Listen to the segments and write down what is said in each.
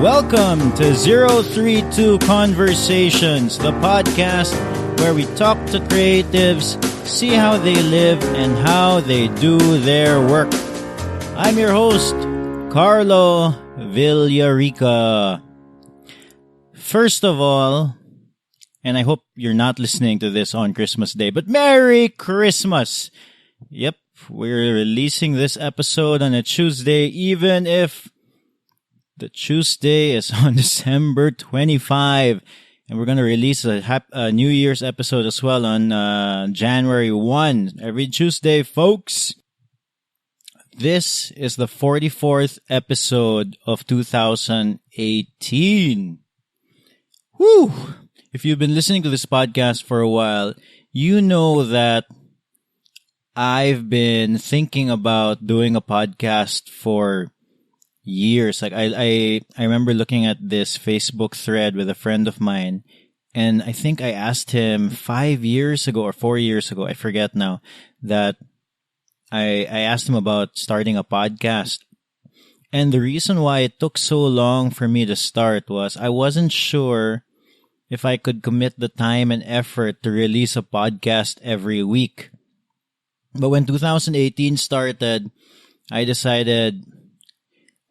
Welcome to 032 Conversations, the podcast where we talk to creatives, see how they live, and how they do their work. I'm your host, Carlo Villarica. First of all, and I hope you're not listening to this on Christmas Day, but Merry Christmas! Yep, we're releasing this episode on a Tuesday, even if the Tuesday is on December 25, and we're going to release a New Year's episode as well on January 1. Every Tuesday, folks. This is the 44th episode of 2018. Whew! If you've been listening to this podcast for a while, you know that I've been thinking about doing a podcast for years. Like I remember looking at this Facebook thread with a friend of mine, and I think I asked him 5 years ago or 4 years ago, I forget now, that I asked him about starting a podcast. And the reason why it took so long for me to start was I wasn't sure if I could commit the time and effort to release a podcast every week. But when 2018 started, I decided,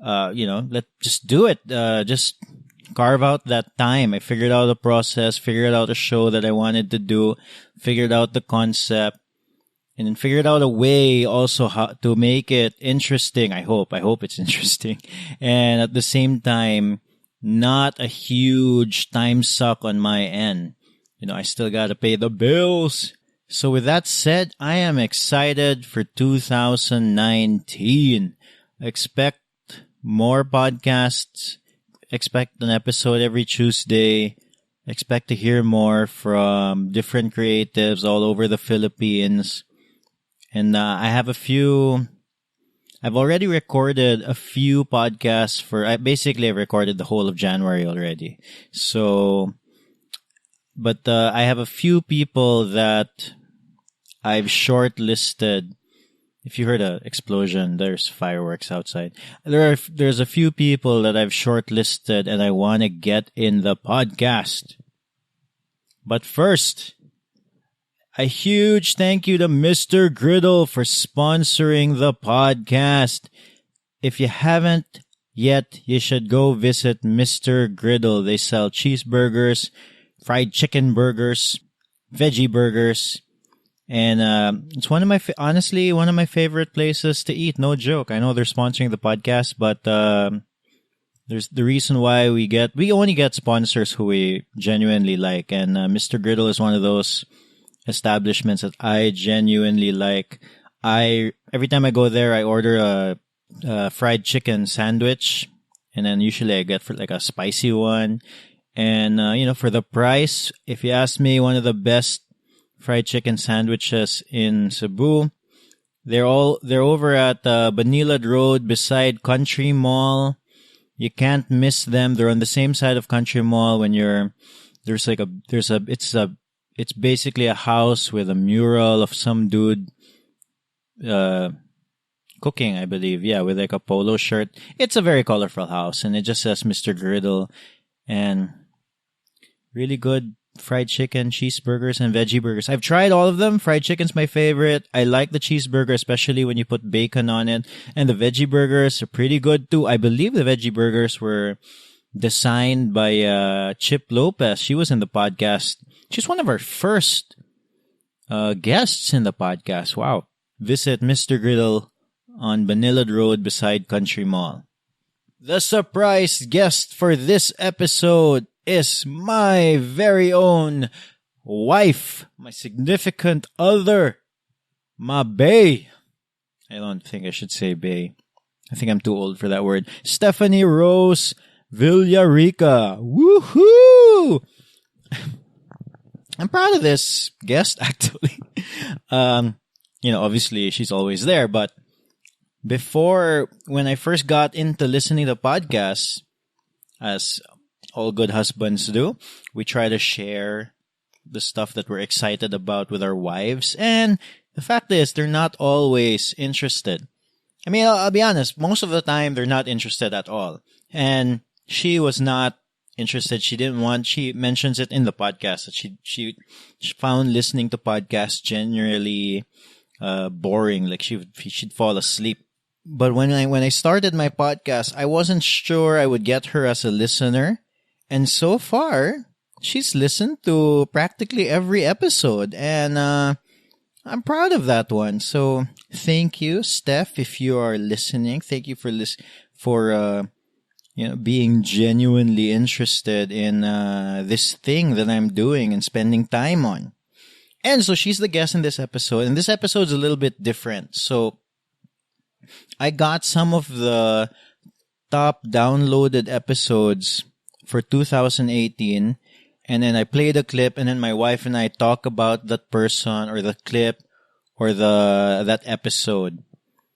let's just do it. Just carve out that time. I figured out the process, figured out a show that I wanted to do, figured out the concept, and then figured out a way also how to make it interesting. I hope it's interesting. And at the same time, not a huge time suck on my end. I still gotta pay the bills. So with that said, I am excited for 2019. Expect more podcasts. Expect an episode every Tuesday. Expect to hear more from different creatives all over the Philippines. And I've already recorded a few podcasts I've recorded the whole of January already. But I have a few people that I've shortlisted. If you heard an explosion, there's fireworks outside. There's a few people that I've shortlisted and I want to get in the podcast. But first, a huge thank you to Mr. Griddle for sponsoring the podcast. If you haven't yet, you should go visit Mr. Griddle. They sell cheeseburgers, fried chicken burgers, veggie burgers, and it's one of my one of my favorite places to eat. No joke. I know they're sponsoring the podcast, but there's the reason why we only get sponsors who we genuinely like, and Mr. Griddle is one of those establishments that I genuinely like. Every time I go there, I order a fried chicken sandwich, and then usually I get for like a spicy one. And for the price, if you ask me, one of the best fried chicken sandwiches in Cebu. They're over at Banilad Road beside Country Mall. You can't miss them. They're on the same side of Country Mall. It's basically a house with a mural of some dude cooking, I believe. Yeah, with like a polo shirt. It's a very colorful house, and it just says Mr. Griddle, and really good fried chicken, cheeseburgers, and veggie burgers. I've tried all of them. Fried chicken's my favorite. I like the cheeseburger, especially when you put bacon on it. And the veggie burgers are pretty good too. I believe the veggie burgers were designed by Chip Lopez. She was in the podcast. She's one of our first guests in the podcast. Wow. Visit Mr. Griddle on Banilad Road beside Country Mall. The surprise guest for this episode is my very own wife, my significant other, my bae. I don't think I should say bae. I think I'm too old for that word. Stephanie Rose Villarica. Woohoo! I'm proud of this guest, actually. Obviously she's always there, but when I first got into listening to podcasts, as all good husbands do, we try to share the stuff that we're excited about with our wives. And the fact is, they're not always interested. I mean, I'll be honest, most of the time, they're not interested at all. And she was not interested. She didn't want. She mentions it in the podcast that she found listening to podcasts generally boring. Like she'd fall asleep. But when I started my podcast, I wasn't sure I would get her as a listener, and so far she's listened to practically every episode, and I'm proud of that one. So thank you, Steph, if you are listening. Thank you for being genuinely interested in this thing that I'm doing and spending time on. And so she's the guest in this episode, and this episode's a little bit different. So I got some of the top downloaded episodes for 2018, and then I played a clip, and then my wife and I talk about that person or the clip or that episode.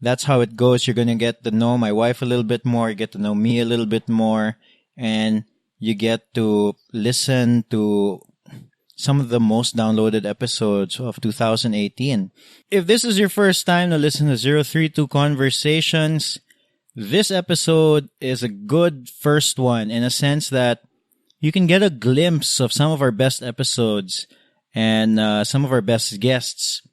That's how it goes. You're going to get to know my wife a little bit more, you get to know me a little bit more, and you get to listen to some of the most downloaded episodes of 2018. If this is your first time to listen to 032 Conversations, this episode is a good first one in a sense that you can get a glimpse of some of our best episodes and some of our best guests.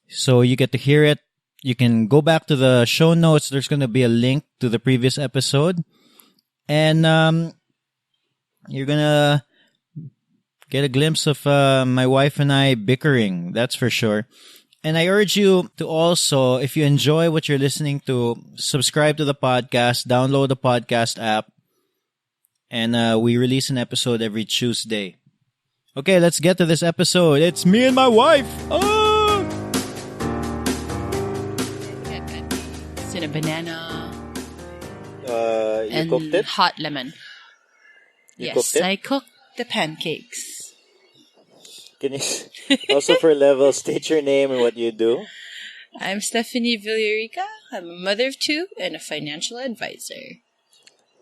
So you get to hear it. You can go back to the show notes. There's going to be a link to the previous episode. And you're going to get a glimpse of my wife and I bickering. That's for sure. And I urge you to also, if you enjoy what you're listening to, subscribe to the podcast, download the podcast app, and we release an episode every Tuesday. Okay, let's get to this episode. It's me and my wife. Oh! It's in a banana. You cooked it? Hot lemon. You yes, cooked it? I cooked the pancakes. Can you also for level state your name and what you do? I'm Stephanie Villarica. I'm a mother of two and a financial advisor.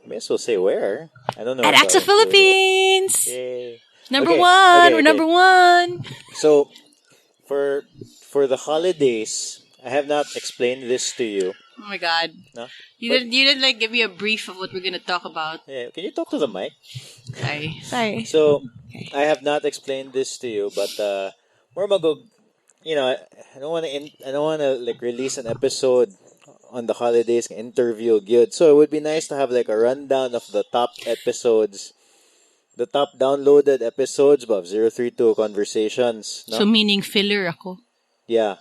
May as well say where. I don't know. At AXA Philippines! Yay. Number Okay, one! okay, We're okay. number one! So, for the holidays, I have not explained this to you. Oh my god. No? You didn't like give me a brief of what we're gonna talk about. Yeah, can you talk to the mic? Sorry. So, I have not explained this to you, but we're gonna go. I don't want to like release an episode on the holidays, interview good. So it would be nice to have like a rundown of the top episodes, the top downloaded episodes of 032 Conversations. No? So meaning filler ako. Yeah,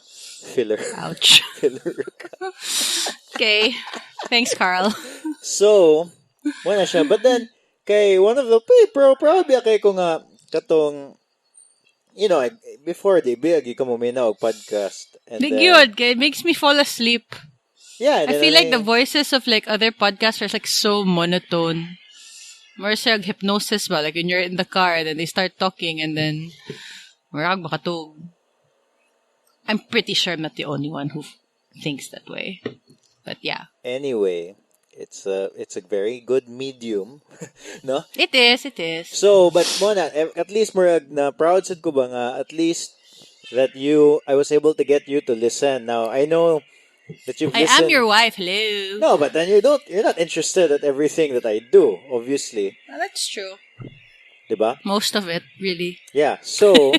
filler. Ouch. Filler. Okay. Thanks, Carl. So, wala siya. But then, kay one of the proud biya kay ko nga katong before the big ka mo mina og podcast. And Big yun. It makes me fall asleep. Yeah, I feel like the voices of like other podcasters are like so monotone. More siya hypnosis ba? Like when you're in the car and then they start talking and then marag makatog. I'm pretty sure I'm not the only one who thinks that way. But yeah. Anyway, it's a very good medium, no? It is. So, but mona, at least murag na proud sad ko ba nga at least that I was able to get you to listen. Now, I know that you've listened. I am your wife. Hello. No, but then you're not interested at everything that I do, obviously. Oh, that's true. Diba? Most of it, really. Yeah. So,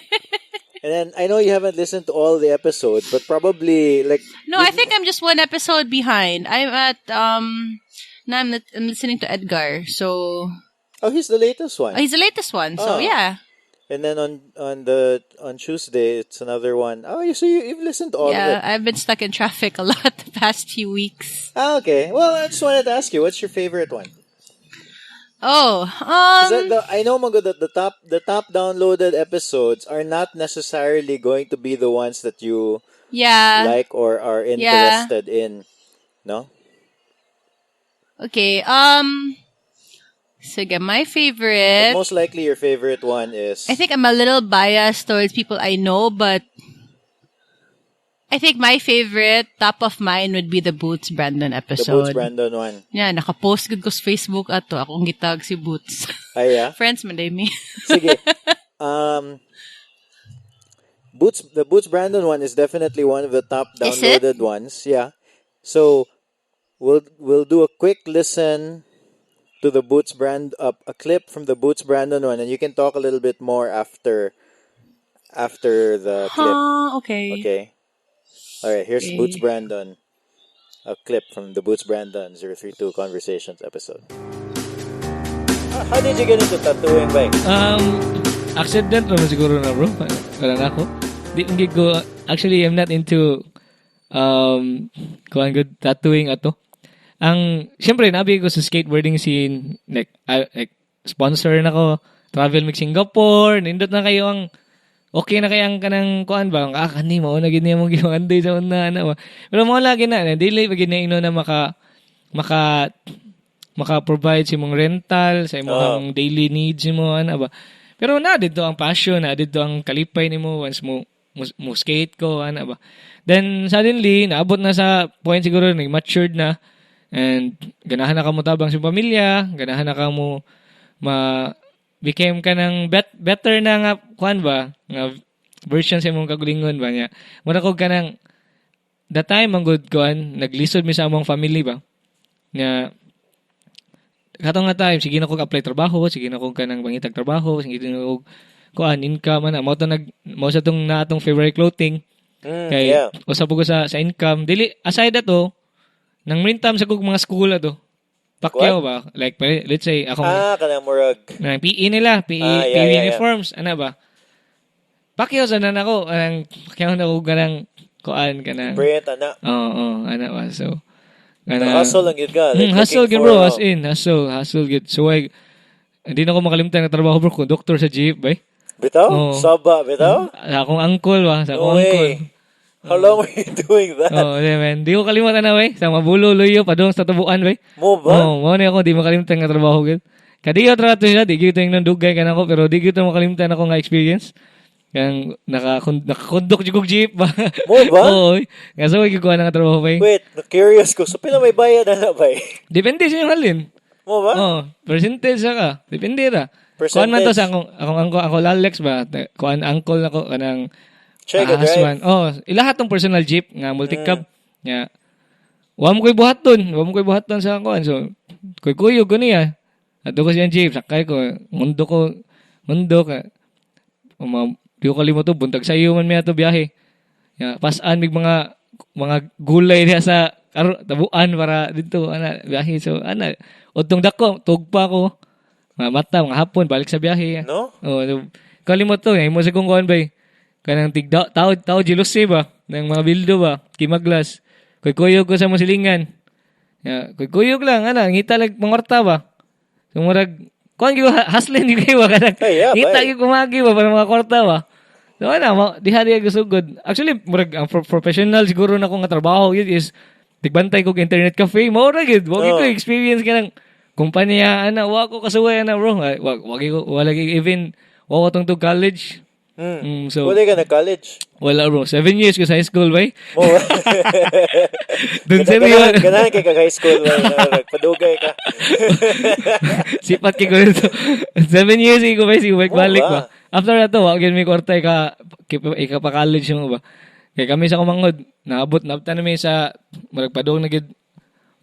and then I know you haven't listened to all the episodes, but probably like No, I think I'm just one episode behind. I'm at now I'm listening to Edgar. So he's the latest one. he's the latest one. So yeah. And then on Tuesday it's another one. So you've listened to all of it. Yeah, I've been stuck in traffic a lot the past few weeks. Okay. Well, I just wanted to ask you, what's your favorite one? Oh, I know that the top downloaded episodes are not necessarily going to be the ones that you like or are interested in. No? Okay. Sige, my favorite. But most likely your favorite one is. I think I'm a little biased towards people I know, but I think my favorite, top of mind, would be the Boots Brandon episode. The Boots Brandon one. Yeah, nakapost gud ko sa Facebook ato. Akong gitag si Boots. Ay, yeah? Friends man, me. Sige. The Boots Brandon one is definitely one of the top downloaded ones. Yeah. So, we'll do a quick listen to to the Boots brand a clip from the Boots Brandon one, and you can talk a little bit more after the clip. Okay. Okay. All right. Here's Okay. Boots Brandon. A clip from the Boots Brandon 032 Conversations episode. How did you get into tattooing, ba? Accident naman siguro na, bro. Wala na ako. Di ko, actually, I'm not into kuan good tattooing ato. Siyempre, nabi ko sa skateboarding scene, like sponsor na ko, travel mag Singapore, nindot na kayo ang, okay na kayang kanang kuan ba? Kani mo, na gini mo giwanday sa una, ba? Pero mo lagi na, dili, pag ino na maka-provide sa imong rental, sa imong daily needs mo, ba? Pero na, dito ang passion, dito ang kalipay ni mo, once mo skate ko, ba? Then, suddenly, naabot na sa point siguro, matured na, and ganahan na ka mo tabang sa pamilya, ganahan na ka mo became ka ng better na nga, kuan ba, nga version sa imong kagulingon ba niya. Muna ko ka ng, the time ang good kuan, naglisod mi sa among family ba, nga, katong nga time, sige na ko apply trabaho, sige na ko ka ng bangitag trabaho, sige na ko kuan, income, mo sa itong na atong favorite clothing, kay, usap ko sa income, dili, aside ato, nang rintam sa kong mga school ato, Pacquiao ba? Like, let's say, akong... kanang murag. PE nila, PE uniforms, ba? Pacquiao sa nan ako, Pacquiao na ko ganang, kuan, ganang... Print, ana. Oo, ba? So, hustle lang yun ka. Like, hustle yun, bro, as in, hustle yun. So, hindi na ako makalimutan na trabaho, bro, conductor sa jeep, ba? Bitaw? Saba, bitaw? Sa akong uncle, ba? Sa akong uncle. How long were you doing that? Man. Di ko kalimutan na, wey. Sa mabulo, luyo, padong sa tubuan, wey. Mo ba? Mo na ako, di makalimutan nga trabaho, gud. Kadi ko trato siya, di ko yung dugay ka na ako, pero di ko makalimutan ako nga experience. Kaya nakakondok yung jeep ba? Mo ba? Oo, nga so, ko na nga trabaho, wey. Wait, curious ko. So, pila may bayad na ba? Depende sa yung halin. Mo ba? Percentage ka. Depende ra. Kuan man to sa akong Lalex ba? Kuan uncle na ko, kanang Check it, right? Ilahat tong personal jeep nga multi-cab nya. Wa mo koy buhaton sa kuan. So kuy ko niya. Ato ko siyang jeep sakay ko. Mundo ka. Di ko kalimot to buntag sa iyo man mi ato biyahe. Ya, pasan mig mga gulay diha sa tabuan para dito biyahe. So udtong dako tugpa ko. Mata mga hapon balik sa biyahe. No? Kalimot to, mo sa kung kuan bay. Kanang tao jealousy ba ng mga bildo ba kimaglas kuyog ko sa musilingan kuyog lang ngita lang mangorta ba sumurag kuan gyud haslin gyud kayo kanang ngita gyud kumagi ba para mga kwarta ba so diha gusugod actually murag ang professional siguro na ko nga trabaho yun is tigbantay ko internet cafe mo ra gyud wagi ko experience kanang kumpanya wa ko kasuway bro wala even wa ko tungtog college. So, wala ka na college? Wala bro. 7 years ko sa high school, bay. Dun Ganahan kay ka high school, bay. Padugay ka. Sipat kay ko ito. 7 years ko, bay. Sige, balik ba. After na to, wag yun may kwarta ka pa college mo ba. Kaya kami sa kumangod, naabot namin sa maragpadong na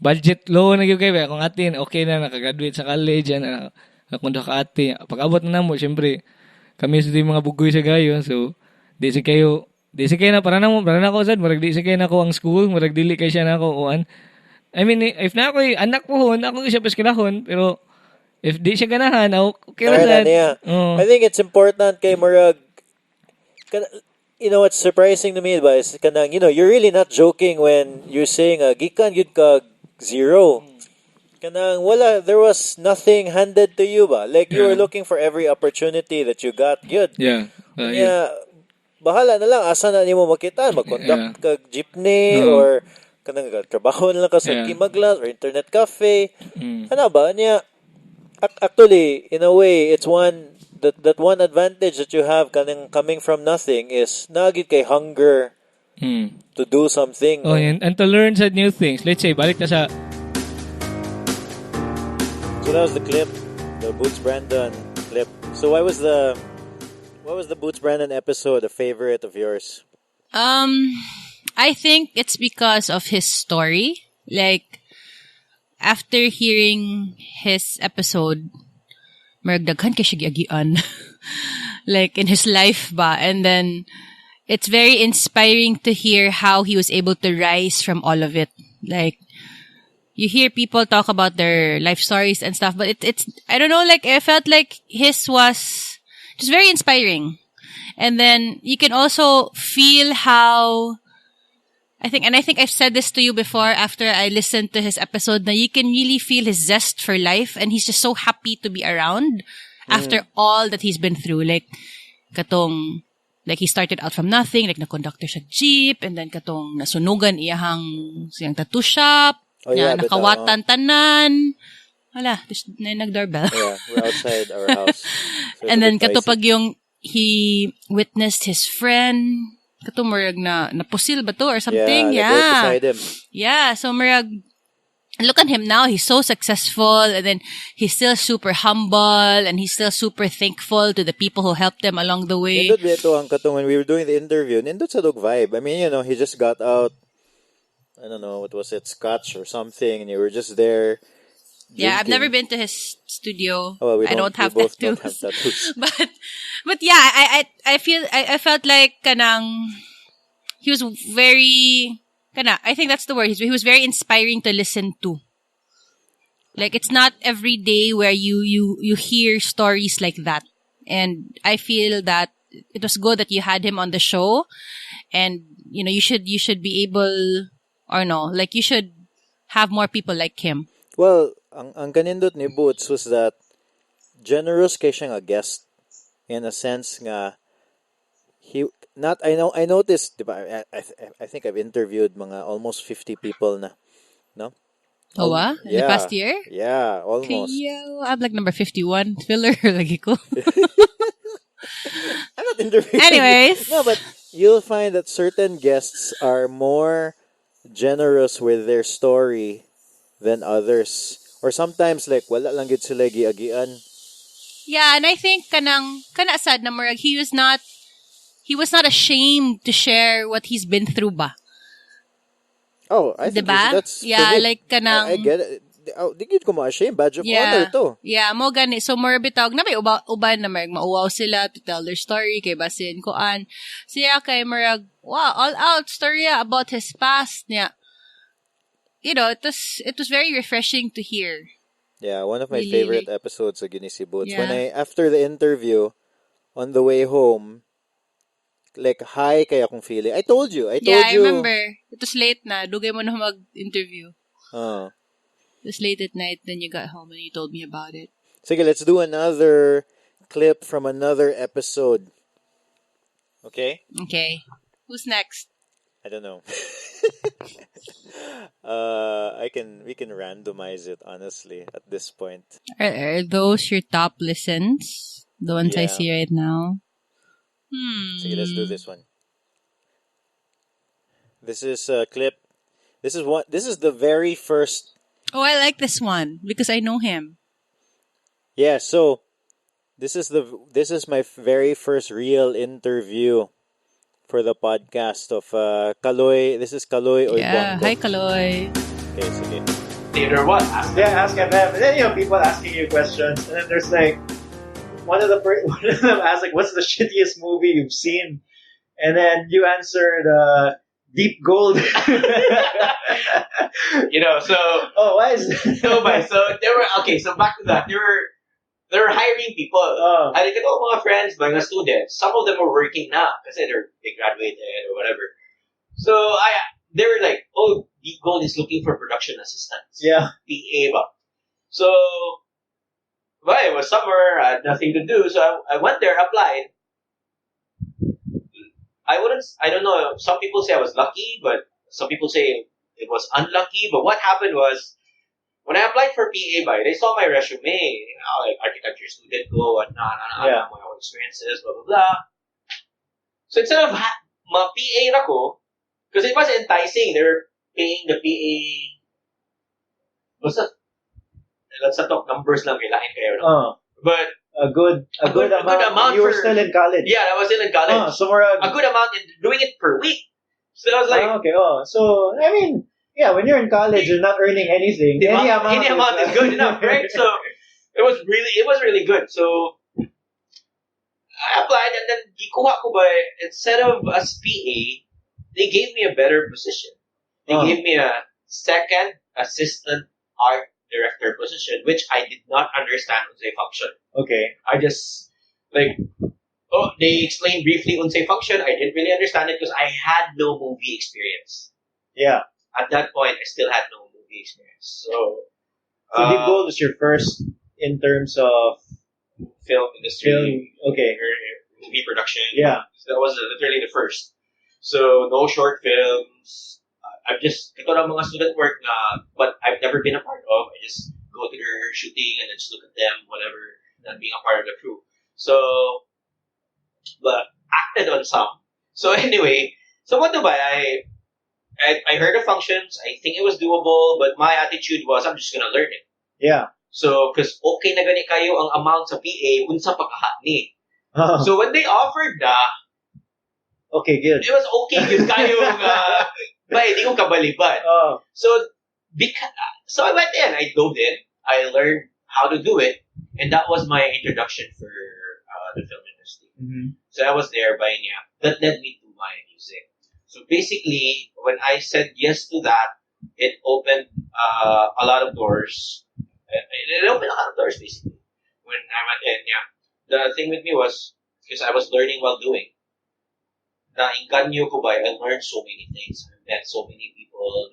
budget low na kayo. Kung atin, okay na, nakagraduate sa college, nakakunda ka atin. Pag-abot na mo, syempre, kami sa mga bugoy sa gayo, so di si kayo na para na ko sad murag di si kayo na ko ang school murag dili kay siya na ko uan. I mean if na ako anak po ako siya paskinahon pero if di siya ganahan okay ra sad. I think it's important kay murag what's surprising to me ba is kanang you're really not joking when you're saying gikan gyud ka zero. Kanang there was nothing handed to you ba? Like you were looking for every opportunity that you got. Good. Yeah. Bahala na lang asa na nimo makita, mag-conduct ka jeepney or kanang trabaho na lang ka sa Kimaglas or internet cafe. Ano ba niya? Actually, in a way, it's that one advantage that you have coming from nothing is nagid kay hunger to do something. And to learn some new things. Let's say balik na sa So that was the clip, the Boots Brandon clip. So what was the Boots Brandon episode a favorite of yours? I think it's because of his story. Like, after hearing his episode, marag daghan kay siya giagian. Like in his life ba. And then it's very inspiring to hear how he was able to rise from all of it. Like you hear people talk about their life stories and stuff, but it's I don't know, like I felt like his was just very inspiring. And then you can also feel how I think I've said this to you before after I listened to his episode, that you can really feel his zest for life, and he's just so happy to be around after all that he's been through. Like katong like he started out from nothing, like na-conductor siya jeep, and then katong nasunugan iyahang siyang tattoo shop. Yeah, nakawatan tanan. Wala, na nag-doorbell. Yeah, we're outside our house. So and then katupag yung he witnessed his friend, kato murag na napusil ba to or something? Yeah. Like right beside him. Yeah, so murag look at him now, he's so successful, and then he's still super humble, and he's still super thankful to the people who helped him along the way. Nindot dito ang katong when we were doing the interview, nindot sa dog vibe. I mean, he just got out, I don't know, what was it, Scotch or something, and you were just there. Yeah, I've never been to his studio. Oh, well, I don't have both tattoos. Don't have tattoos. but yeah, I felt like kanang he was very I think that's the word. He was very inspiring to listen to. Like it's not every day where you hear stories like that. And I feel that it was good that you had him on the show, and you should be able, or no, like you should have more people like him. Well, ang kanindot ni Boots was that generous kay siya nga guest, in a sense nga I noticed, diba, I think I've interviewed mga almost 50 people na, no? Oh, wow? In the past year? Yeah, almost. I'm like number 51. Filler, lagi ko. I'm not interviewing. Anyways. No, but you'll find that certain guests are more generous with their story than others. Or sometimes, like, wala lang gid sila giagian. Yeah, and I think kana sad na murag he was not ashamed to share what he's been through ba. Oh, I think diba? That's yeah, me, like kanang I get it. Di gid ko ma-shame, badge of honor to. Yeah, mo gani. So more bitawg na may uban na marag mauwaw sila to tell their story kay basin koan. Siya kay marag wow, all out story about his past niya. It was very refreshing to hear. Yeah, one of my really, favorite like, episodes of Ginisi Boots. Yeah. When after the interview, on the way home, like, hi kaya akong feeling. I told you. Yeah, I remember. It was late na. Dugay mo na mag-interview. It was late at night, then you got home and you told me about it. Sige, let's do another clip from another episode. Okay? Okay. Who's next? I don't know. We can randomize it, honestly, at this point. Are those your top listens? The ones I see right now? Sige, let's do this one. This is a clip. This is the very first. Oh, I like this one because I know him. Yeah, so this is my very first real interview for the podcast of Kaloy. This is Kaloy Uypuanco. Yeah, hi Kaloy. Okay, sige. Theater what? Ask FM. And then people asking you questions, and then there's like one of them asks like, "What's the shittiest movie you've seen?" And then you answered Deep Gold. So why is that? so there were so back to that, they were hiring people. I think all my friends, mga students, some of them were working now kasi they graduated or whatever. So they were like, "Oh, Deep Gold is looking for production assistants." Yeah. PA ba. So it was summer, I had nothing to do, so I went there, applied. I don't know, some people say I was lucky, but some people say it was unlucky. But what happened was, when I applied for PA they saw my resume, like architecture student ko, whatnot, my own experiences, blah, blah, blah. So instead of ma-PA na ko, because it was enticing, they were paying the PA, let's not talk numbers lang, kailangan kayo, no? But a good amount. You were still in college. Yeah, I was still in college. So we're a good amount in doing it per week. So I was like, okay. So I mean, Yeah, when you're in college, you're not earning anything. Any amount is good enough, right? So it was really good. So I applied, and then gikuha ko ba, instead of as PA, they gave me a better position. They gave me a second assistant art director position, which I did not understand unsay function. Okay. I just they explained briefly unsay function. I didn't really understand it because I had no movie experience. Yeah. At that point, I still had no movie experience. So Deep Gold was your first in terms of film industry, okay, movie production. Yeah. So that was literally the first. So no short films. I've just ito lang mga student work but I've never been a part of. I just go to their shooting and then just look at them, whatever, and being a part of the crew. So, but acted on some. So anyway, so what do I heard the functions. I think it was doable, but my attitude was I'm just gonna learn it. Yeah. So, because okay na gani kayo ang amount sa PA, unsa pagkahat ni. So when they offered okay, good. it was okay yun kayo hindi ko kabalibad. So I went in, I dove in, I learned how to do it, and that was my introduction for the film industry. Mm-hmm. So I was there by niya. That led me to my music. So basically, when I said yes to that, it opened a lot of doors. It opened a lot of doors, basically. When I went in, yeah. The thing with me was, because I was learning while doing, nainganyo ko ba, I learned so many things. I met so many people.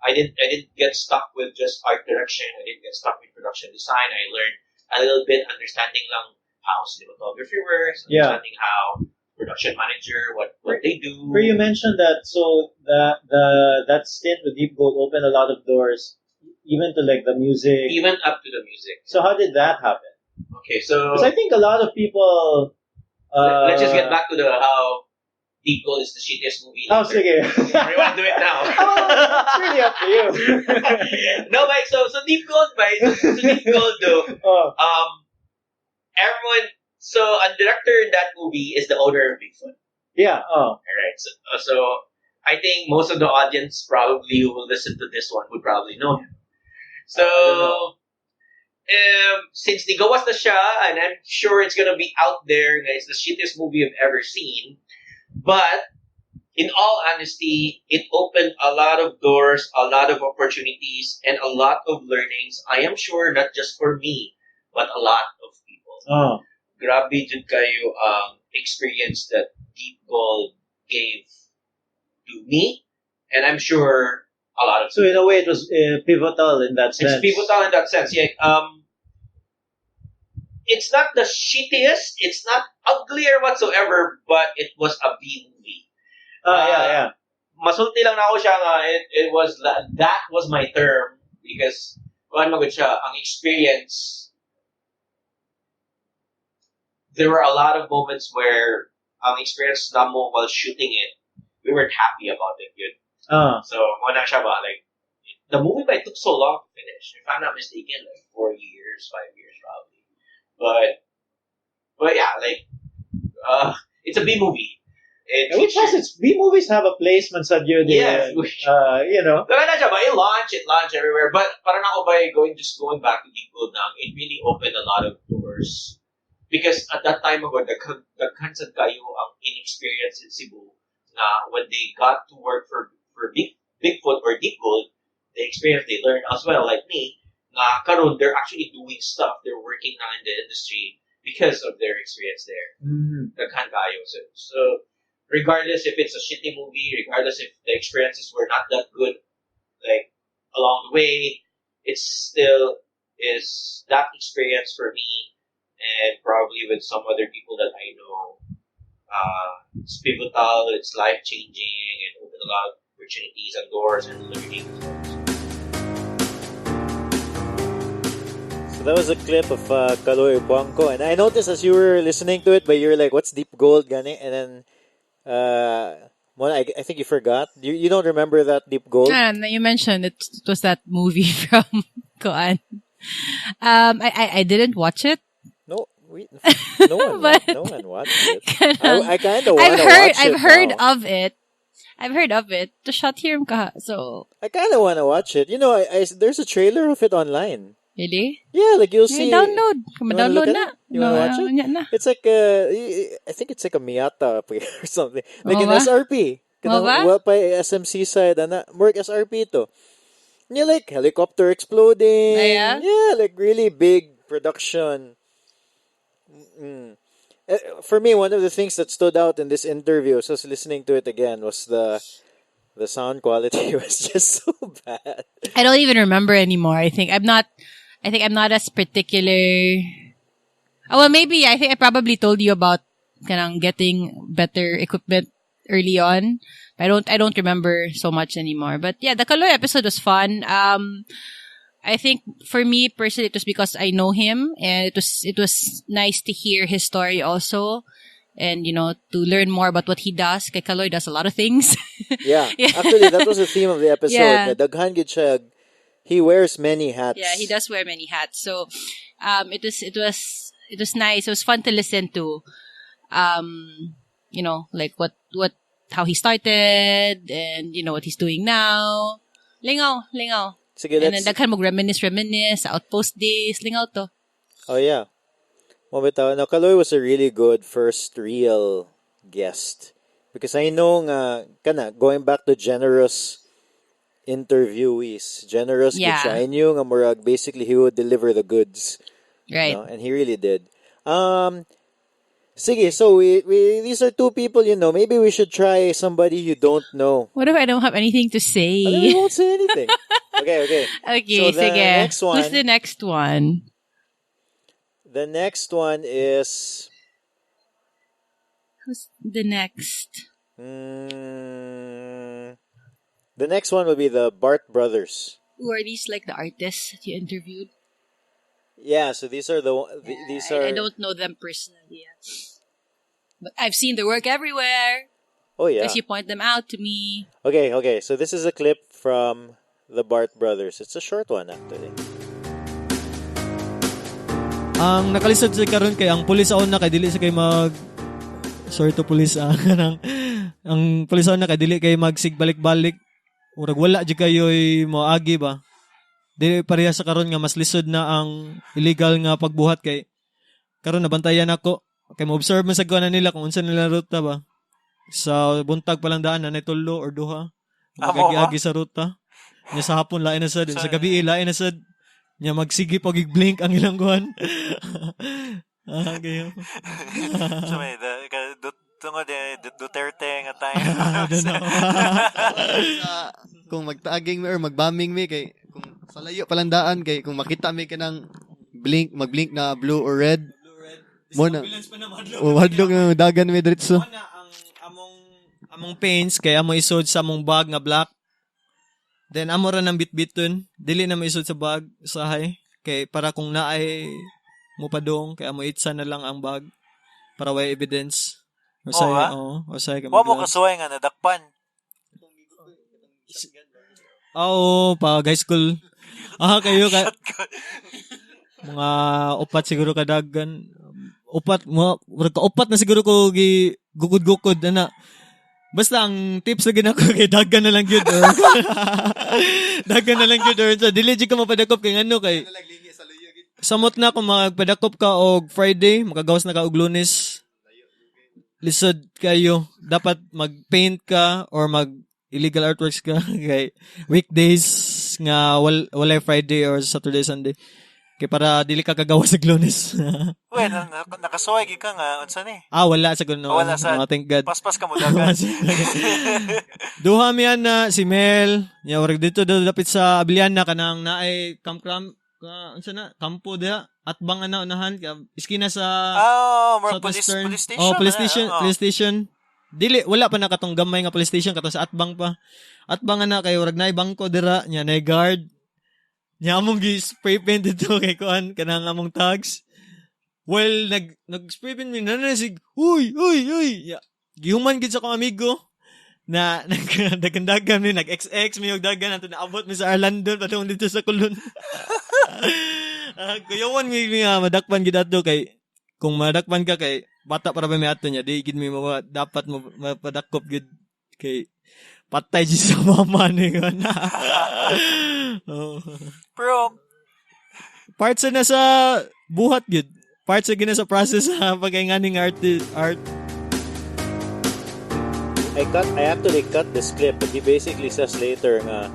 I didn't get stuck with just art direction. I didn't get stuck with production design. I learned a little bit, understanding lang how cinematography works, understanding how production manager, what they do. Where you mentioned that, so that stint with Deep Gold opened a lot of doors, even to like the music. Even up to the music. So how did that happen? Okay, so because I think a lot of people. Let's just get back to how Deep Gold is the shittiest movie. Oh, sige. We want to do it now. It's really up to you. No, but so Deep Gold, so Deep Gold though. Everyone. So a director in that movie is the owner of Bigfoot. Yeah. All right. So I think most of the audience probably who will listen to this one would probably know him. So since the gawas na siya, and I'm sure it's gonna be out there, it's the shittiest movie I've ever seen. But in all honesty, it opened a lot of doors, a lot of opportunities, and a lot of learnings. I am sure not just for me, but a lot of people. Grabe jud kayo ang experience that Deep Gold gave to me, and I'm sure a lot of people. So in a way, it was pivotal in that sense. It's pivotal in that sense, yeah. It's not the shittiest, it's not ugly or whatsoever, but it was a B movie. Yeah. Masulti lang na ako siya nga, it was, that was my term, because, ang experience, there were a lot of moments where ang experience namo while shooting it, we weren't happy about it. Yun. So, wala siya ba, like, the movie it took so long to finish. If I'm not mistaken, like 4 years, 5 years probably. But yeah, like, it's a B movie. Which has its B movies have a placement sa Diyo. Yes. You know. It launched everywhere. But parang ako ba going back to Deep Gold now, it really opened a lot of doors. Because at that time ago, nagkansad kayo ang inexperience in Cebu na when they got to work for Bigfoot or Deep Gold, the experience they learned as well, like me, na karon they're actually doing stuff. They're working now in the industry because of their experience there. Nagkan kayo. So regardless if it's a shitty movie, regardless if the experiences were not that good, like along the way, it still is that experience for me. And probably with some other people that I know, it's pivotal, it's life-changing, and opened a lot of opportunities and doors and learning. So that was a clip of Kaloy Uypuanco, and I noticed as you were listening to it, but you were like, "What's Deep Gold, gani?" And then, Mona, I think you forgot. You don't remember that Deep Gold? You mentioned it was that movie from Koan. I didn't watch it. No one watched it. I kind of want to watch it. I've heard of it. I've heard of it. To shot here ka. So, I kind of want to watch it. You know, there's a trailer of it online. really? Yeah, like you'll see. Download. You wanna look Download at na. it? You wanna watch it? Na. It's like I think it's like a Miyata or something. Like Oo an ba? SRP. Oo ba? Well, pa SMC side, work SRP to. And you like helicopter exploding. Yeah? Yeah, like really big production. For me, one of the things that stood out in this interview, so I was listening to it again, was the sound quality was just so bad. I don't even remember anymore. I think I'm not as particular. Oh, well, maybe I think I probably told you about kanang getting better equipment early on. I don't remember so much anymore. But yeah, the Kaloy episode was fun. I think for me personally, it was because I know him, and it was nice to hear his story also, and to learn more about what he does. Kay Kaloy does a lot of things. Yeah. Actually, that was the theme of the episode. Yeah. Na daghan gid siya. He wears many hats. Yeah, he does wear many hats. So, it was nice. It was fun to listen to. Like how he started, and what he's doing now. Lingaw. Sige, And then daghan mo reminisce outpost days. Lingaw to. Oh yeah. Mabitaw. Now, Kaloy was a really good first real guest. Because I know nga, going back to generous interviewees, generous gid siya. I knew nga murag, basically he would deliver the goods. Right. And he really did. Sige, so we these are two people, maybe we should try somebody you don't know. What if I don't have anything to say? And then we won't say anything. Okay. Okay, So the sige. next one. Who's the next one? The next one is... Who's the next? The next one will be the Bart brothers. Who are these, like the artists that you interviewed? Yeah, so these are I don't know them personally. Yeah. But I've seen their work everywhere. Oh yeah. Because you point them out to me. Okay. So this is a clip from the Bart brothers. It's a short one actually. Ang nakalisod sa karon kay ang pulis aon na kay dili sa kay mag sorry to police ang pulis aon na kay dili kay magsigbalik-balik. Urag wala di kayo'y moagi ba. Dili pareha sa karon nga mas lisod na ang illegal nga pagbuhat kay karon nabantayan ako kay mo-observe man sa kuan nila kung unsa nila ruta ba. Sa buntag pa lang daan na tulo or duha. Magagi-agi sa ruta. Nya sa hapon lain na sad, sa gabi lain na sad. Nya magsige pag i-blink ang ilang kuan. Gayo. So may tungod Duterte nga tayo. Kung magtaaging mi or magbombing mi kay kung sa layo palandaan kay kung makita mi kanang magblink na blue or red. Mo na. Madlok nga dagan mi diretso. Among paints kay amo isod sa among bag nga black. Then amo ra nang bitbiton, dili na maisod sa bag usahay kay para kung naay mo padong kay amo itsa na lang ang bag para way evidence. Usahay ka. Wa mo kasuway nga nadakpan. Pa high school. Kayo ka. Mga upat siguro kadagan. Upat na siguro ko gi gukod-gukod na. Basta ang tips na ginako kay dagan na lang yun. Dagan na lang yun. So, dili ka mapadakop kay ano kay samot na kung magpadakop ka og Friday, makagawas na ka og Lunes. Lisod kayo. Dapat mag-paint ka or mag-illegal artworks ka kay weekdays nga walay Friday or Saturday, Sunday. Kay para dili ka kagawas sa Lunes. Well, nakasuway ka nga unsa ni? Wala sa kuno. Wala sa. Thank God. Paspas ka mo dagan. Duha mi na si Mel, nya orag dito dapit sa Abiliana kanang naay campground unsa na kampo diha at bang ana unahan iskina sa police station. Police station. Dili wala pa nakatong gamay nga police station kato sa Atbang pa. Atbang ana kay orag naay bangko dira nya naay guard. Nya among gi-spray paint dito kay kuan kanang among tags. Well, nag-spray paint mi nanasig. Uy. Gihuman gid sa kong amigo na nagdagandagan mi nag-XX mi og dagan ato naabot mi sa Arlandon padung dito sa Kulon. Kuyawan mi madakpan gid ato kay kung madakpan ka kay bata para ba mi ato nya di gid mi dapat mo mapadakop gid Kay patay di sa mama ni nga na. Oh. Pero, Parts na sa buhat yun. Parts na gina sa process sa pagkainganing art. I actually cut this clip, but he basically says later nga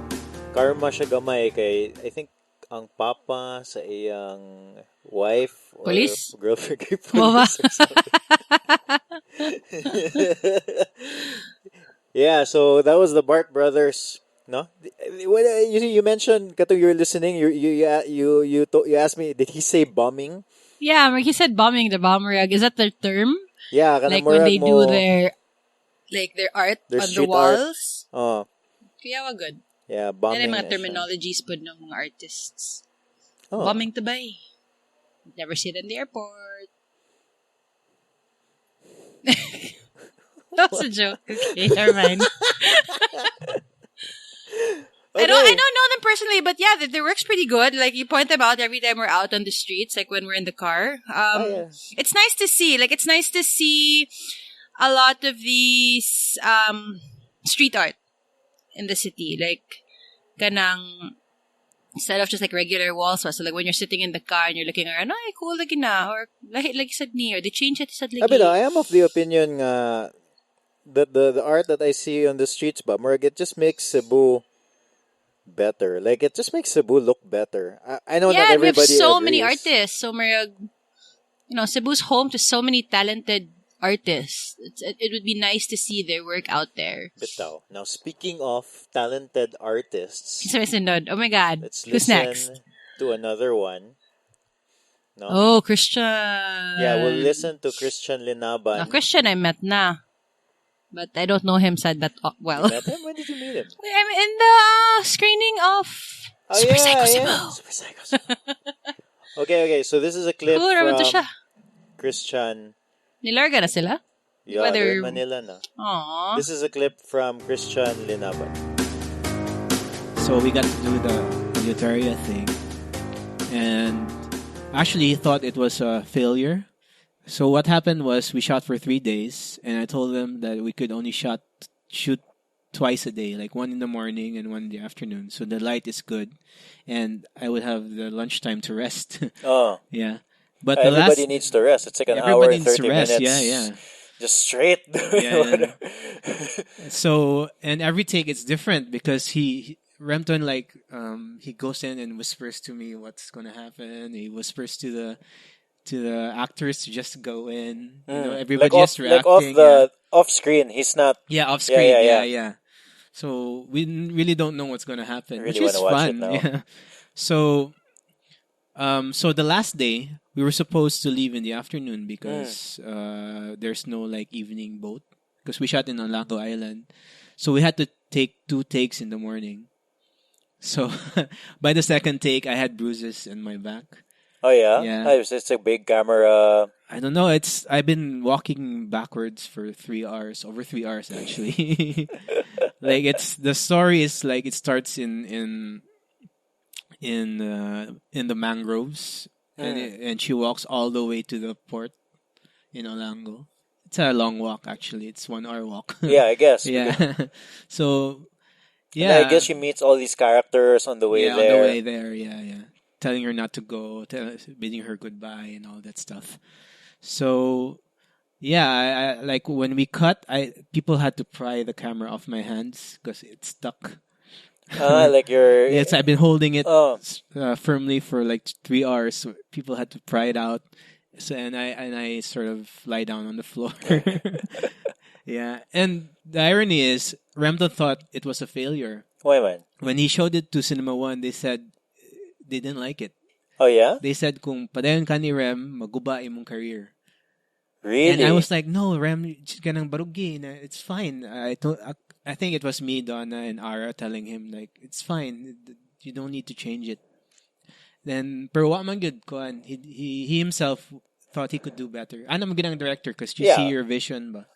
karma siya gamay kay I think ang papa sa iyang wife or Police? girlfriend kay Mama. police or something. Yeah, so that was the Bart brothers. No, when you mentioned katong you're listening, you asked me, did he say bombing? Yeah, he said bombing the bomberag. Is that their term? Yeah, kanang Like when they murag mo, do their art their on the street art. walls? Oh, Kaya wag good. yeah, Yan bombing. ang mga na siya. terminologies po ng mga artists. Oh. Bombing to bay. Never see it in the airport. That was a joke. Okay, never mind. I don't know them personally, but yeah, their work's pretty good. Like you point them out every time we're out on the streets, like when we're in the car. Yeah. It's nice to see. Like it's nice to see a lot of these street art in the city. Like kanang instead of just like regular walls, so like when you're sitting in the car and you're looking around, ay cool lagi na, or like sad ni, or they change it sad lagi. I am of the opinion that the art that I see on the streets, but Murag, it just makes Cebu better. Like it just makes Cebu look better. I know not Yeah, we have everybody so agrees. many artists. So marag, Cebu's home to so many talented artists. It would be nice to see their work out there. Bitaw. Now speaking of talented artists, Oh my God. let's Who's listen next? to another one. No? Oh, Christian. Yeah, we'll listen to Christian Linaban. Christian I met na. But I don't know him sad that well. You met him? When did you meet him? I'm in the screening of Superpsychocebu. Superpsychocebu. Okay. So this is a clip Cool, naman to from siya. Christian. Nilarga na sila? Yeah, Whether- they're in Manila na. Aww. This is a clip from Christian Linaban. So we got to do the Eleuteria thing, and actually thought it was a failure. So what happened was we shot for 3 days, and I told them that we could only shoot twice a day, like one in the morning and one in the afternoon. So the light is good, and I would have the lunchtime to rest. Oh, Yeah, but the everybody last needs to rest. It's like an hour everybody and needs 30 to rest. minutes. Yeah. Just straight. Yeah. So and every take it's different because Remton he goes in and whispers to me what's gonna happen. He whispers to the actors to just go in. Everybody just reacting. Off screen. He's not. Yeah, off screen. Yeah. Yeah. So we really don't know what's gonna happen, Really which is wanna watch fun. it now. Yeah. So the last day we were supposed to leave in the afternoon because there's no evening boat because we shot in Damgo Island, so we had to take 2 takes in the morning. So by the second take, I had bruises in my back. Oh yeah. Yeah. It's a big camera. I don't know. I've been walking backwards for 3 hours, over 3 hours actually. The story is it starts in the mangroves, and she walks all the way to the port in Olango. It's a long walk actually. It's 1 hour walk. Yeah, I guess. Yeah. So And yeah, I guess she meets all these characters on the way yeah, there. on the way there. Yeah. Telling her not to go, bidding her goodbye, and all that stuff. So, yeah, I when we cut, people had to pry the camera off my hands because it's stuck. Like you're. Yes, I've been holding it Oh. firmly for 3 hours. So people had to pry it out. So and I sort of lie down on the floor. Yeah, and the irony is, Remton thought it was a failure. Wait, man. When he showed it to Cinema One, they said they didn't like it. Oh yeah. They said kung padayon ka ni Rem, maguba imong career. Really? And I was like, no, Rem, ganang barugi. It's fine. I think it was me, Donna, and Ara telling him it's fine. You don't need to change it. Then, pero wa man good kuan. He himself thought he could do better. Ano man ginang director because you see your vision ba.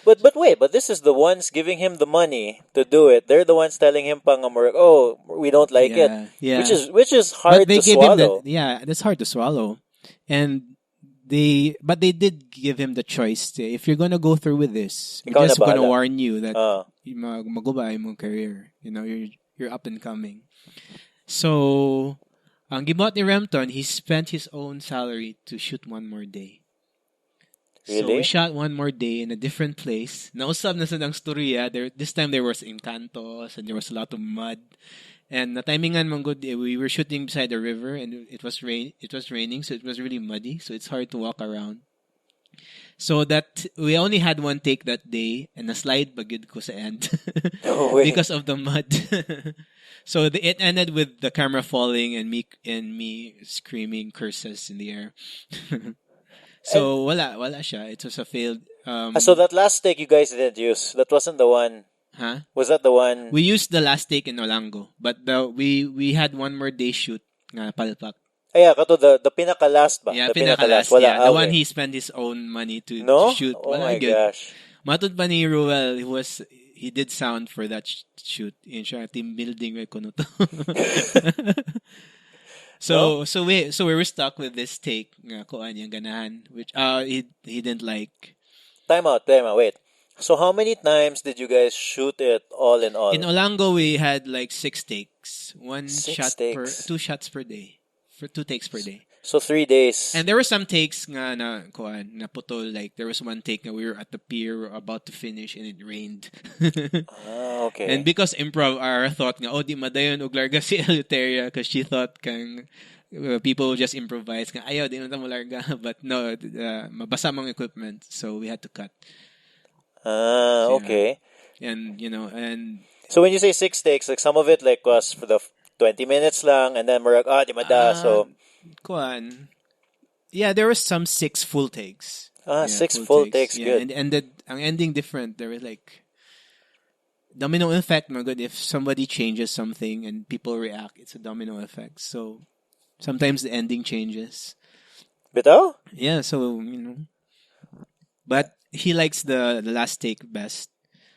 But wait, but this is the ones giving him the money to do it. They're the ones telling him we don't like it. Yeah. Which is hard to swallow. That's hard to swallow. And they did give him the choice. If you're gonna go through with this, we're Ikaw just na gonna bahala. warn you that maguba imong career. You know, you're up and coming. So, ang gibot ni Remton, he spent his own salary to shoot one more day. So Really? we shot one more day in a different place. Nausab na sa ng storya. This time there was encantos and there was a lot of mud. And na-timingan mong good, we were shooting beside a river and it was raining, so it was really muddy, so it's hard to walk around. So that we only had one take that day and a slide bagid ko sa end No way. because of the mud. So it ended with the camera falling and me screaming curses in the air. So wala siya. It was a failed. So that last take you guys didn't use. That wasn't the one. Huh? Was that the one? We used the last take in Olango, but we had one more day shoot nga palpak. Yeah, kato the pinaka-last ba? Yeah, the pinaka-last. Wala. Yeah, the Okay. one he spent his own money to shoot. Oh Wala my good. gosh. Matud pa ni Ruel, he did sound for that shoot. Yun siya, team building may kuno to. So we were stuck with this take nga kuan yung ganahan, which he didn't like. Time out. Wait. So how many times did you guys shoot it all in all? In Olango we had like 6 takes. 2 shots per day. For 2 takes per day. So 3 days. And there were some takes nga na putol, like there was one take nga we were at the pier, we were about to finish and it rained. Okay. And because improv, our thought nga, di madayon og larga si Eleuteria because she thought kang people will just improvise nga ayaw di na mo larga, but no, mabasa mong equipment, so we had to cut. Okay. And So when you say 6 takes, like some of it like was for the 20 minutes lang, and then we're like, di mada, so... Kuan. Yeah, there was some 6 full takes. 6 full takes, yeah, good. And ang ending different. There was like domino effect, my good. If somebody changes something and people react, it's a domino effect. So sometimes the ending changes. Bitaw? Yeah, so but he likes the last take best.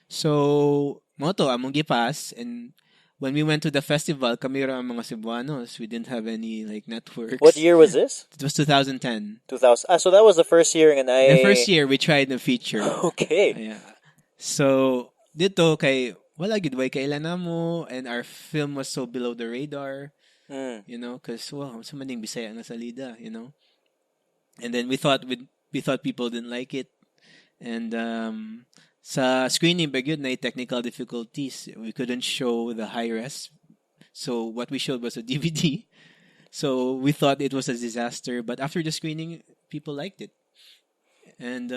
So moto among gipas, and when we went to the festival, kami ra ang mga Cebuanos. We didn't have any like networks. What year was this? It was 2010. 2000. So that was the first year, and The first year we tried the feature. Okay. Yeah. So dito kay wala gid way kailan na mo, and our film was so below the radar. You know, because sa maning Bisaya nga salida, you know. And then we thought people didn't like it, and sa screening bagyo na technical difficulties. We couldn't show the high res, so what we showed was a DVD. So we thought it was a disaster, but after the screening, people liked it, and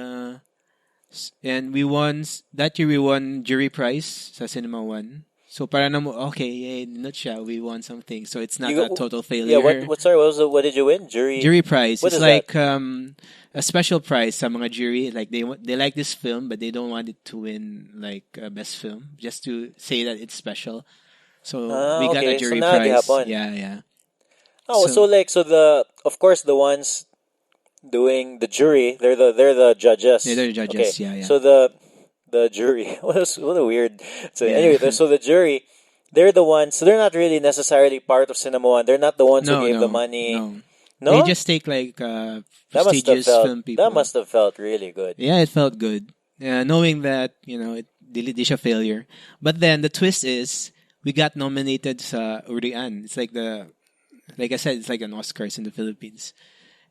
we won that year. We won jury prize sa Cinema One. So para na mo, okay, yeah, not siya, we won something. So it's not a total failure. Yeah, what did you win? Jury prize. What It's is like that? a special prize sa mga jury. Like they like this film, but they don't want it to win like best film, just to say that it's special. So we got a jury prize. Yeah. Oh, so of course the ones doing the jury, they're the judges. Yeah, they're the judges. Okay. Yeah. So the jury. What a weird. So anyway, so the jury, they're the ones. So they're not really necessarily part of Cinema One. They're not the ones who gave the money. No, they just take like prestigious film people. That must have felt really good. Yeah, it felt good. Knowing that it dili siya failure. But then the twist is we got nominated sa Urian. It's like like I said, it's like an Oscars in the Philippines.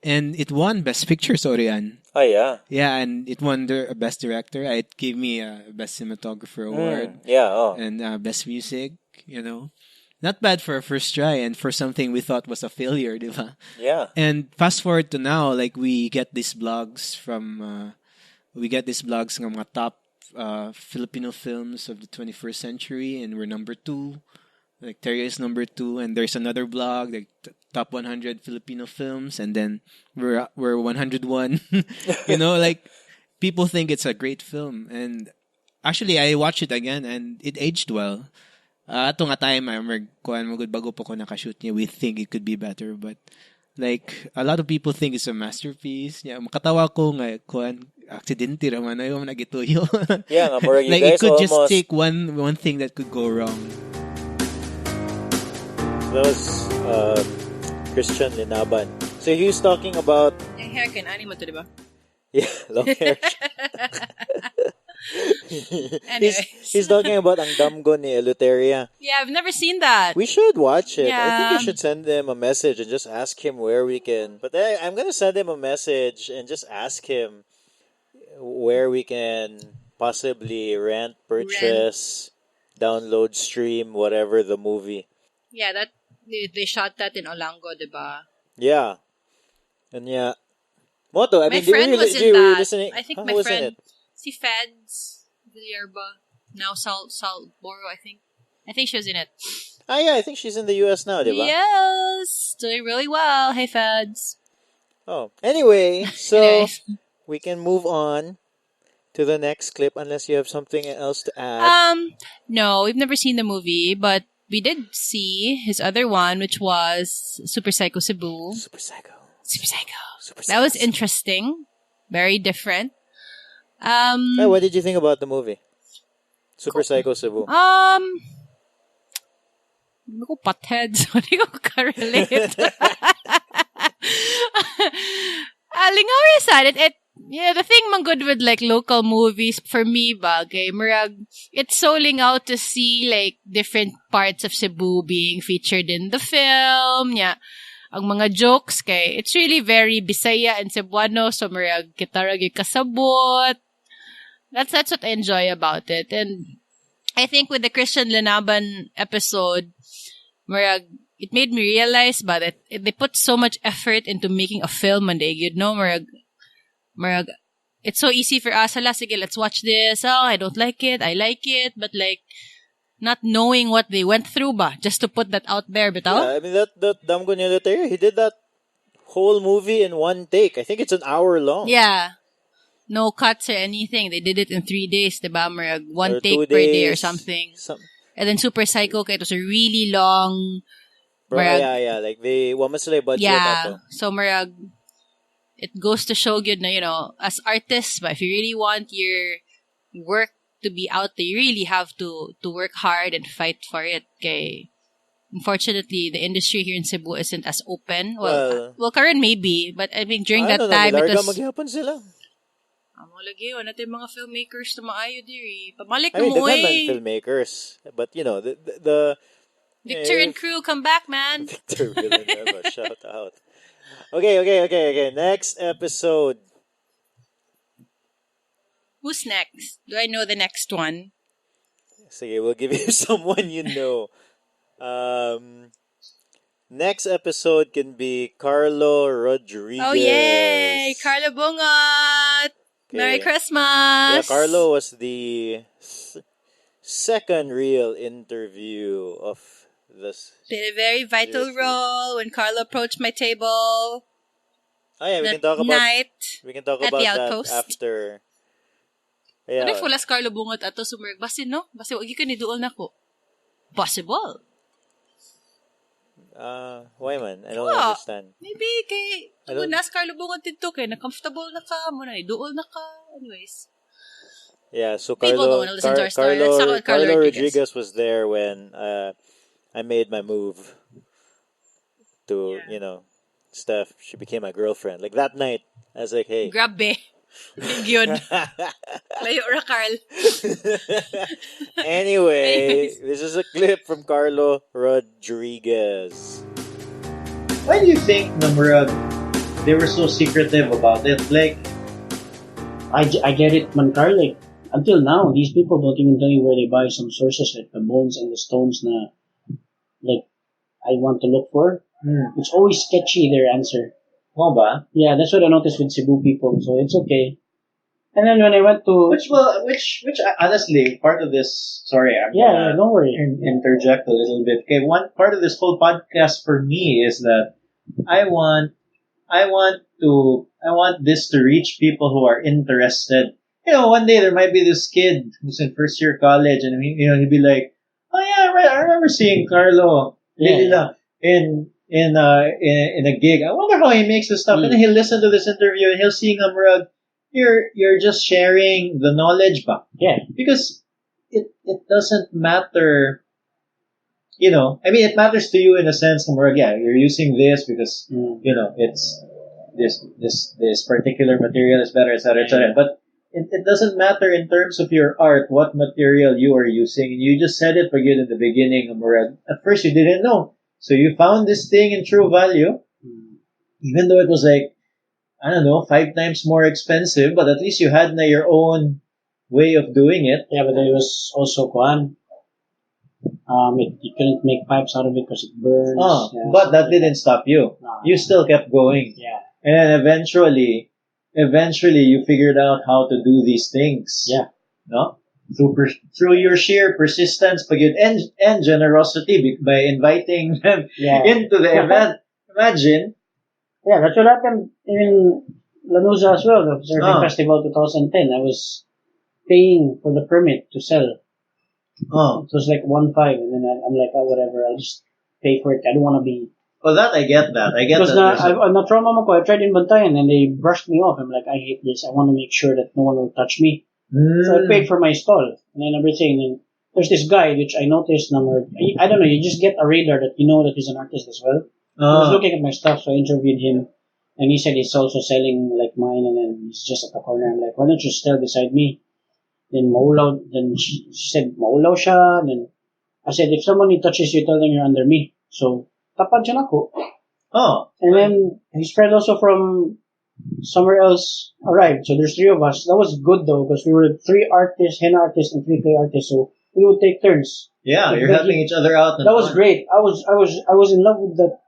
And it won Best Picture sa Urian. Oh, yeah. Yeah, and it won the Best Director. It gave me a Best Cinematographer award. Yeah, oh. And Best Music, Not bad for a first try and for something we thought was a failure, di ba? Yeah. And fast forward to now, like we get these blogs ng mga top Filipino films of the 21st century, and we're number 2. Like Terry is number 2, and there's another blog like top 100 Filipino films, and then we're 101. Like people think it's a great film, and actually I watched it again and it aged well. Ato nga time I remember kuan mo gud bago pa ko nakashoot niya, we think it could be better, but like a lot of people think it's a masterpiece. Yeah, makatawa ko nga kuan aksidente ra man ayo nagituyo. Yeah, nga murag like you guys it could almost... just take one thing that could go wrong. That was Christian Linaban. So he was talking about... Yung hair kin, ani mo to, di ba? Yeah, long hair. He's talking about ang Damgo ni Eleuteria. Yeah, I've never seen that. We should watch it. I think Yeah. I should send him a message and just ask him where we can. But I'm gonna send him a message and just ask him where we can possibly rent, purchase, download, stream, whatever the movie. Yeah, that they shot that in Olango, diba? Yeah, and yeah, Moto. I My mean, do friend you was do in you that. listening? I think Who my was in friend, it? si Feds, Villarica, now Saltboro, I think. I think she was in it. Ah, yeah, I think she's in the U.S. now, diba? Yes, doing really well. Hey, Feds. Oh, anyway, so Anyways. we can move on to the next clip unless you have something else to add. No, we've never seen the movie, but we did see his other one, which was Superpsychocebu. Super Psycho. That was interesting. Very different. Hey, what did you think about the movie? Super Psycho Cebu. Hindi ko potheads. Hindi ko ka-relate. Lingawi sad. The thing man good with like local movies for me bagay, murag, it's so lingaw to see like different parts of Cebu being featured in the film. Yeah. Ang mga jokes kay it's really very Bisaya and Cebuano, so murag kitarag yung kasabot. That's what I enjoy about it. And I think with the Christian Linaban episode, murag, it made me realize about it. They put so much effort into making a film and murag, it's so easy for us. Hala, sige, let's watch this. Oh, I don't like it. I like it. But like, not knowing what they went through ba, just to put that out there, bitaw? Yeah, I mean, that Damgo ni Eleuteria, he did that whole movie in one take. I think it's an hour long. Yeah. No cuts or anything. They did it in 3 days, diba? Murag, one Or take 2 per day or days, something. And then Super Psycho, kaya it was a really long... Bro, murag, yeah. Like, wa man sila budget yeah. ato. So, murag, it goes to show good na, as artists, but if you really want your work to be out there, you really have to work hard and fight for it. Kay, unfortunately, the industry here in Cebu isn't as open. Well, Karen maybe, but I think during that time, it was... maghihapon sila. Amo lagi, wala tayong mga filmmakers na maayo diri. Pamalik I mean, mo they're not eh. filmmakers. But, the Victor and crew, come back, man. Victor Villanueva, shout out. Okay. Next episode. Who's next? Do I know the next one? Sige, we'll give you someone you know. Next episode can be Carlo Rodriguez. Oh, yay! Carlo Bungot! Merry Christmas! Yeah, Carlo was the second real interview of this. Played a very vital role when Carlo approached my table. Oh yeah, we that can talk about night that the outpost. after. Yeah. Ano if wala si Carlo Bungot ato sumurag? Basi no? Basi wagi ka ni duol na ko. Possible. Why man? I don't understand. Maybe kay nas Carlo Bungot dito kay na comfortable na ka mo na duol na ka. Anyways. Yeah, so People don't want to listen to our story. Let's talk about Carlo Rodriguez was there when I made my move to, Steph, she became my girlfriend. Like that night, I was like, hey. Grabe. Yun. Layo ra, Carl. Anyway, this is a clip from Carlo Rodriguez. Why do you think Namurag, they were so secretive about it? Like, I get it, man, Carl. Like, until now, these people don't even tell you where they buy some sources, like the bones and the stones na, like, I want to look for. It's always sketchy, their answer. mo ba? Yeah, that's what I noticed with Cebu people, so it's okay. And then when I went to... Which honestly, part of this, sorry, I'm yeah, don't worry. Interject a little bit. Okay, one part of this whole podcast for me is that I want this to reach people who are interested. One day there might be this kid who's in first year college and he'd be like, oh yeah, right, I remember seeing Carlo in a gig. I wonder how he makes this stuff. And then he'll listen to this interview and he'll see Namrud, you're just sharing the knowledge back. Yeah. Because it doesn't matter, it matters to you in a sense, Namrud, yeah, you're using this because, it's this particular material is better, etc., etc. But it doesn't matter in terms of your art what material you are using. You just said it again in the beginning, Murad. At first you didn't know. So you found this thing in True Value, even though it was like, I don't know, 5 times more expensive, but at least you had na your own way of doing it. Yeah, but it was also Kwan. You couldn't make pipes out of it because it burns. Oh, Yeah, but that didn't stop you. No. You still kept going. Yeah. And then eventually you figured out how to do these things. Yeah. No? Through your sheer persistence and generosity by inviting them into the event. Imagine. Yeah, that's what happened in Lanuza as well, the Surfing Festival 2010. I was paying for the permit to sell. Oh. It was like 1.5, and then I'm like, oh, whatever, I'll just pay for it. I don't want to be... Well, that I get that. Because I'm not trauma mo ko. I tried in Bantayan and they brushed me off. I'm like, I hate this. I want to make sure that no one will touch me. So I paid for my stall and then everything. And there's this guy which I noticed I don't know, you just get a radar that you know that he's an artist as well. He was looking at my stuff, so I interviewed him. And he said he's also selling like mine, and then he's just at the corner. I'm like, why don't you stand beside me? Then she said, maulaw siya. Then I said, if someone touches you, tell them you're under me. So, tapad siya nako. Oh. And then his friend also from somewhere else arrived. So there's 3 of us. That was good though, because we were 3 artists, henna artists, and 3 clay artists. So we would take turns. Yeah, you're helping each other out. That was great. I was in love with that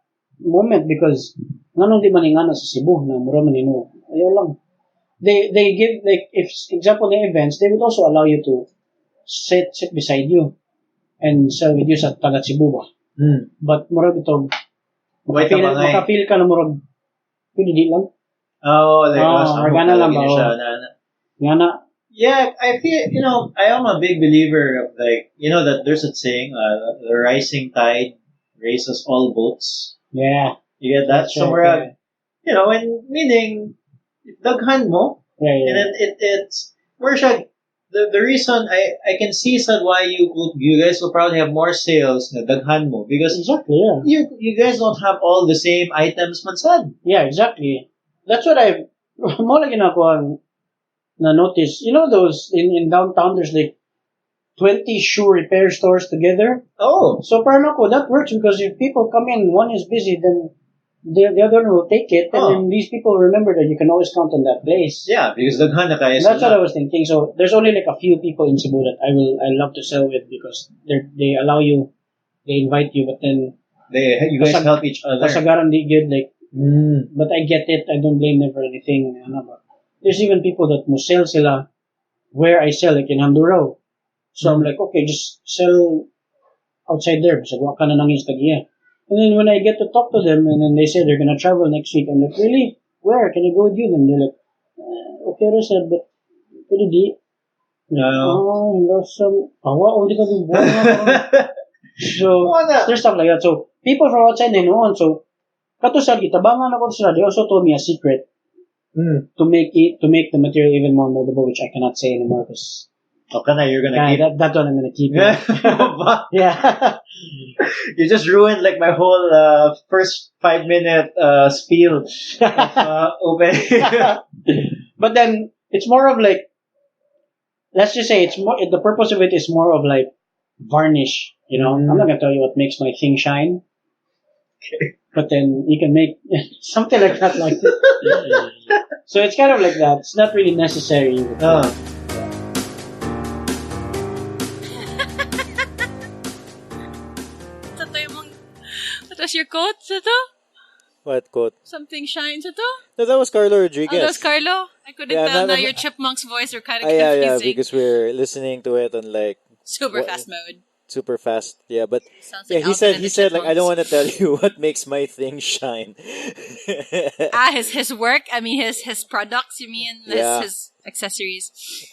moment because nanong di maningana sa Cebu na mura manino. Ayaw lang. They give, like, if example the events, they would also allow you to sit beside you and sell with you sa taga Cebu ba. But murag ito, makapil ka na murag, pwede di lang. Oh, like, organa lang ba? Ngana. Yeah, I feel, I am a big believer of, like, that there's a saying, the rising tide raises all boats. Yeah. You get that? So, right, and meaning, daghan mo, and then it's, where siya, the reason I can see sad why you guys will probably have more sales na daghan mo, because exactly, you guys don't have all the same items man sad. Yeah, exactly. That's what more like ako na notice. You know those in downtown, there's like 20 shoe repair stores together. Oh. So parang ako, that works because if people come in, one is busy, then the other one will take it, and then these people remember that you can always count on that place. Yeah, because daghan na kaya that's what I was thinking. So there's only like a few people in Cebu that I love to sell with because they allow you, they invite you, but then you guys help each other. Kasagaran di good, like. But I get it. I don't blame them for anything. There's even people that must sell sila where I sell, like in Handurao. So I'm like, okay, just sell outside there. So waka na nang instagiya. And then when I get to talk to them, and then they say they're gonna travel next week, I'm like, really? Where? Can I go with you? Then they're like, okay, Rosad, but pwede di. No. Lost some. Only ka din buwan. So there's stuff like that. So people from outside they know. So katusad gitabangan ako sila. They also told me a secret to make the material even more moldable, which I cannot say anymore because. Okay, now you're gonna keep that one. I'm gonna keep. Yeah. You just ruined like my whole first 5-minute spiel of opening. But then it's more of like, let's just say it's more. The purpose of it is more of like varnish. I'm not gonna tell you what makes my thing shine. Okay. But then you can make something like that, like this. So it's kind of like that. It's not really necessary. What was your quote, Sato? What quote? Something shines, Sato? No, that was Carlo Rodriguez. Oh, that was Carlo? I couldn't tell now your chipmunk's voice were kind of confusing. Yeah, because we're listening to it on like... Super fast mode. Super fast, yeah, but like he said like, I don't want to tell you what makes my thing shine. His work, I mean his products, you mean his accessories.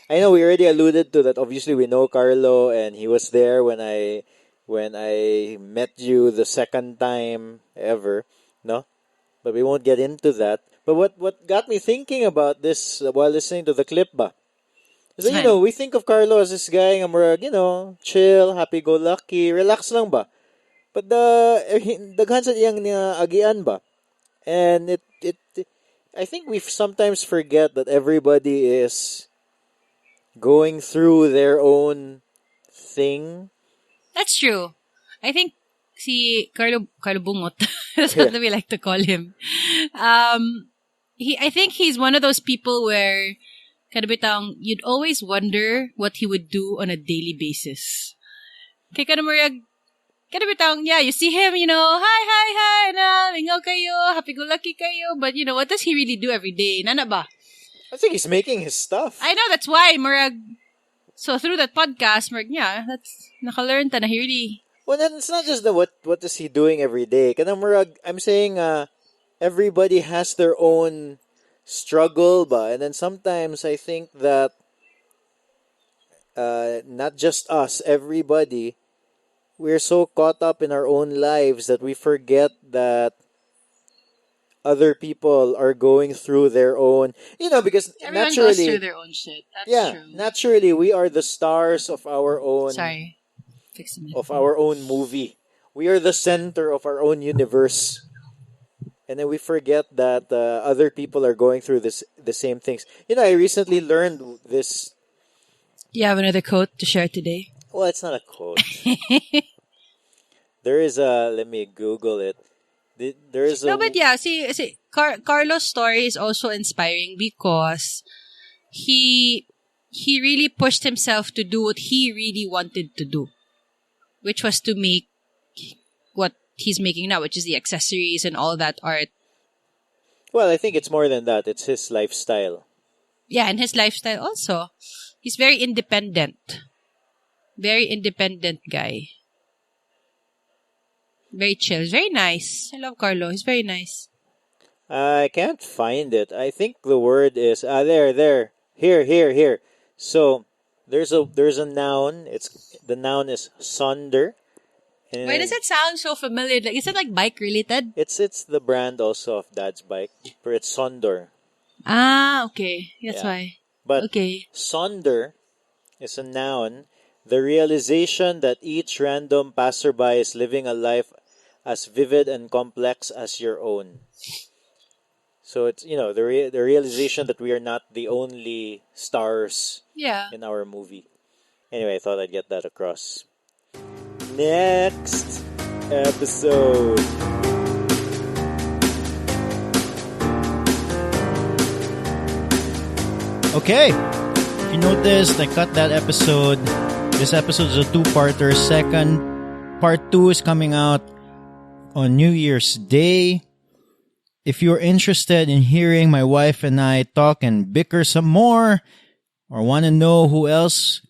I know we already alluded to that. Obviously we know Carlo and he was there when I met you the second time ever, no? But we won't get into that. But what got me thinking about this while listening to the clip ba? So, we think of Carlo as this guy nga murag, chill, happy-go-lucky, relax lang ba? But daghan sa iyang agian ba? And it I think we sometimes forget that everybody is going through their own thing. That's true. I think si Carlo Bungot, that's what we like to call him. I think he's one of those people where kanabitang you'd always wonder what he would do on a daily basis. Kay kanabitang, yeah, you see him, hi, na, lingaw kayo, happy-go-lucky kayo, but what does he really do every day? Nana ba? I think he's making his stuff. I know, that's why, Murag. So through that podcast, Murag, yeah, that's nakalearn ta na he really. Well, then it's not just the what is he doing every day. Kanang Murag, I'm saying everybody has their own struggle ba, and then sometimes I think that not just us, everybody, we're so caught up in our own lives that we forget that other people are going through their own, because Everyone naturally, goes through their own shit. That's true. naturally, we are the stars of our own, Sorry. Fixing it. of our own movie. We are the center of our own universe. And then we forget that other people are going through the same things. I recently learned this. You have another quote to share today? Well, it's not a quote. There is let me Google it. There is a... No, but yeah, see Carlo's story is also inspiring because he really pushed himself to do what he really wanted to do, which was to make what he's making now, which is the accessories and all that art. Well, I think it's more than that. It's his lifestyle. Yeah, and his lifestyle also. He's very independent. Very independent guy. Very chill. Very nice. I love Carlo. He's very nice. I can't find it. I think the word is there. Here. So there's a noun. The noun is sonder. And Why does it sound so familiar? Like, is it like bike related? It's the brand also of Dad's bike, but it's Sonder. Ah, okay. That's why. But Okay. Sonder is a noun. The realization that each random passerby is living a life as vivid and complex as your own. So it's the realization that we are not the only stars in our movie. Anyway, I thought I'd get that across. Next episode. Okay. If you noticed, I cut that episode. This episode is a two-parter. Part 2 is coming out on New Year's Day. If you're interested in hearing my wife and I talk and bicker some more, or want to know who else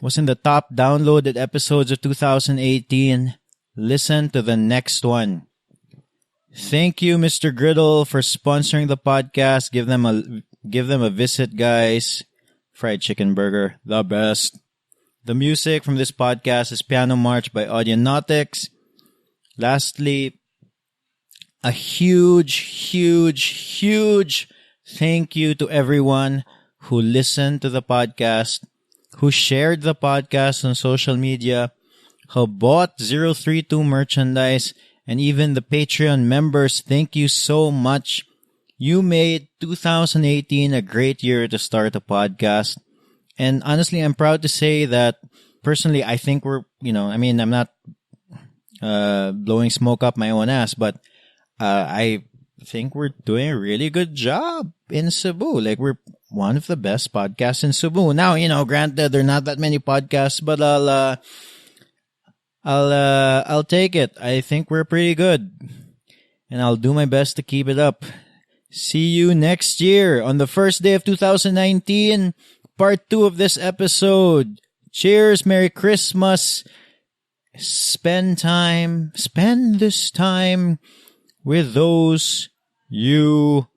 was in the top downloaded episodes of 2018, listen to the next one. Thank you, Mr. Griddle, for sponsoring the podcast. Give them a visit, guys. Fried chicken burger, the best. The music from this podcast is Piano March by Audionautix. Lastly, a huge thank you to everyone who listened to the podcast, who shared the podcast on social media, who bought Zerothreetwo merchandise, and even the Patreon members. Thank you so much. You made 2018 a great year to start a podcast. And honestly, I'm proud to say that personally, I think we're, I'm not blowing smoke up my own ass, but I think we're doing a really good job in Cebu. Like, we're one of the best podcasts in Cebu. Now, granted, there are not that many podcasts, but I'll take it. I think we're pretty good, and I'll do my best to keep it up. See you next year on the first day of 2019, part 2 of this episode. Cheers, Merry Christmas. Spend this time with those you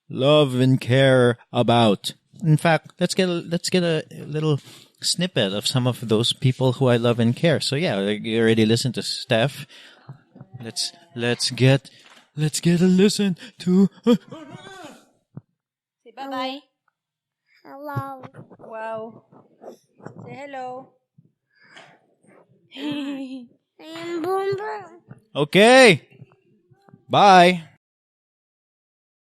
love and care about. In fact, let's get a little snippet of some of those people who I love and care. So yeah, you already listened to Steph. Let's get a listen to. Say bye-bye. Hello. Wow. Say hello. I am Boom Boom. Okay. Bye.